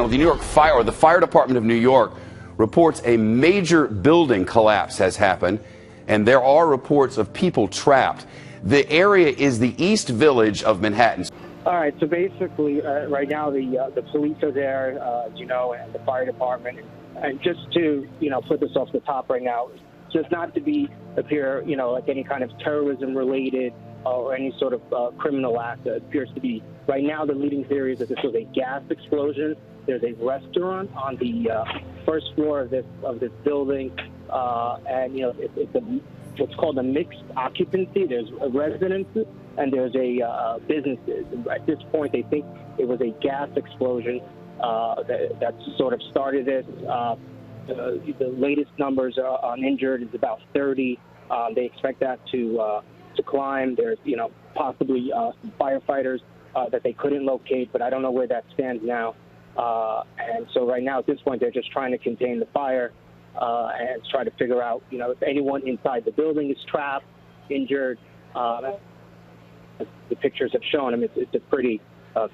The Fire Department of New York reports a major building collapse has happened, and there are reports of people trapped. The area is the East Village of Manhattan. All right, so basically, right now the police are there, as you know, and the fire department. And just to, put this off the top right now, just not to appear, like any kind of terrorism related or any sort of criminal act. It appears to be, right now, the leading theory is that this was a gas explosion. There's a restaurant on the first floor of this building, and it's what's called a mixed occupancy. There's residences and there's a businesses. And at this point, they think it was a gas explosion that sort of started this. The latest numbers on injured is about 30. They expect that to climb. There's possibly some firefighters that they couldn't locate, but I don't know where that stands now. And so right now at this point, they're just trying to contain the fire and try to figure out, if anyone inside the building is trapped, injured. As the pictures have shown, it's a pretty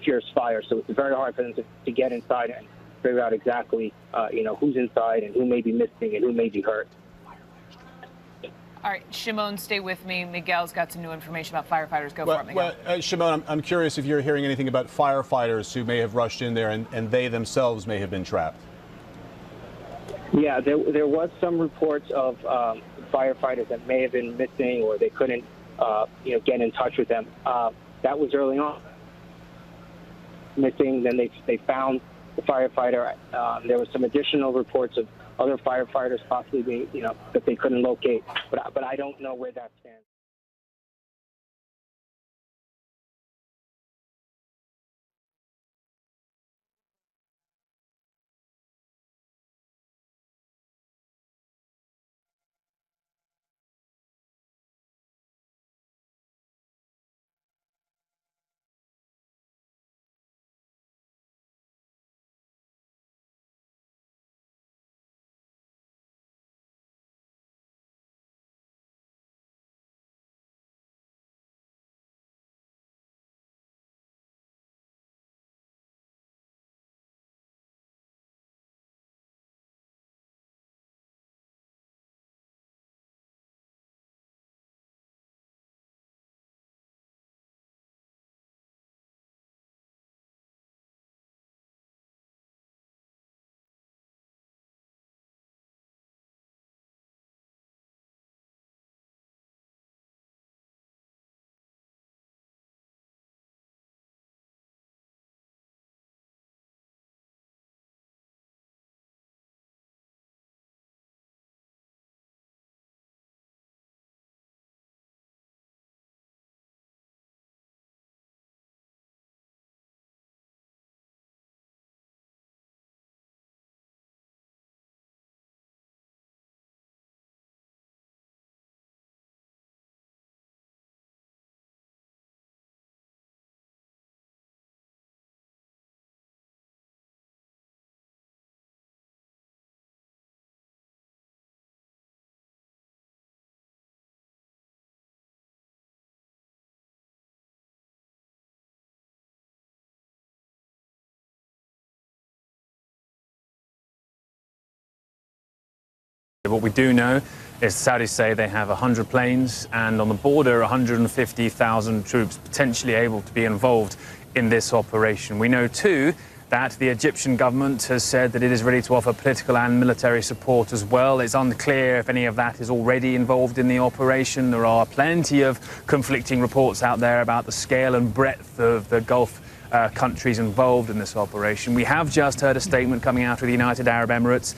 fierce fire, so it's very hard for them to get inside and figure out exactly, who's inside and who may be missing and who may be hurt. All right, Shimon, stay with me. Miguel's got some new information about firefighters. Go for it, Miguel. Shimon, I'm curious if you're hearing anything about firefighters who may have rushed in there and they themselves may have been trapped. Yeah, there was some reports of firefighters that may have been missing or they couldn't, get in touch with them. That was early on. Missing, then they found the firefighter. There was some additional reports of other firefighters possibly being, that they couldn't locate, but I don't know where that stands. What we do know is Saudis say they have 100 planes and on the border 150,000 troops potentially able to be involved in this operation. We know too that the Egyptian government has said that it is ready to offer political and military support as well. It's unclear if any of that is already involved in the operation. There are plenty of conflicting reports out there about the scale and breadth of the Gulf countries involved in this operation. We have just heard a statement coming out of the United Arab Emirates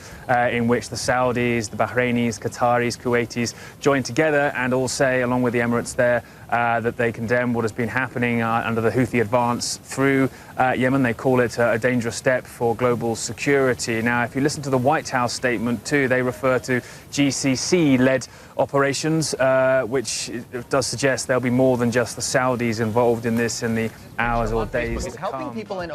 in which the Saudis, the Bahrainis, Qataris, Kuwaitis join together and all say, along with the Emirates there, that they condemn what has been happening under the Houthi advance through Yemen. They call it a dangerous step for global security. Now, if you listen to the White House statement too, they refer to GCC-led operations, which does suggest there'll be more than just the Saudis involved in this in the hours or days to come. Helping people in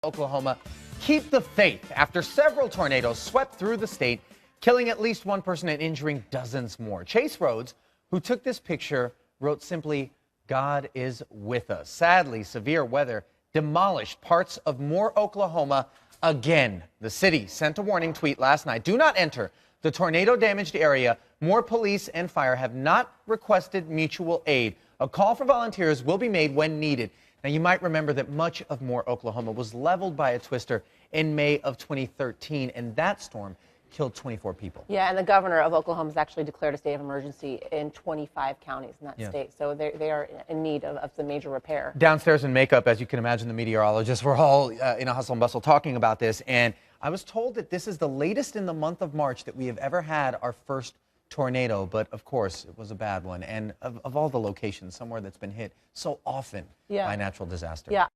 Oklahoma keep the faith after several tornadoes swept through the state, killing at least one person and injuring dozens more. Chase Rhodes, who took this picture, wrote simply, God is with us. Sadly, severe weather demolished parts of Moore, Oklahoma again. The city sent a warning tweet last night. Do not enter the tornado-damaged area. Moore police and fire have not requested mutual aid. A call for volunteers will be made when needed. Now, you might remember that much of Moore, Oklahoma was leveled by a twister in May of 2013, and that storm killed 24 people. Yeah, and the governor of Oklahoma has actually declared a state of emergency in 25 counties in that state. So they are in need of some major repair. Downstairs in makeup, as you can imagine, the meteorologists were all in a hustle and bustle talking about this. And I was told that this is the latest in the month of March that we have ever had our first tornado. But of course, it was a bad one. And of all the locations, somewhere that's been hit so often by natural disaster. Yeah.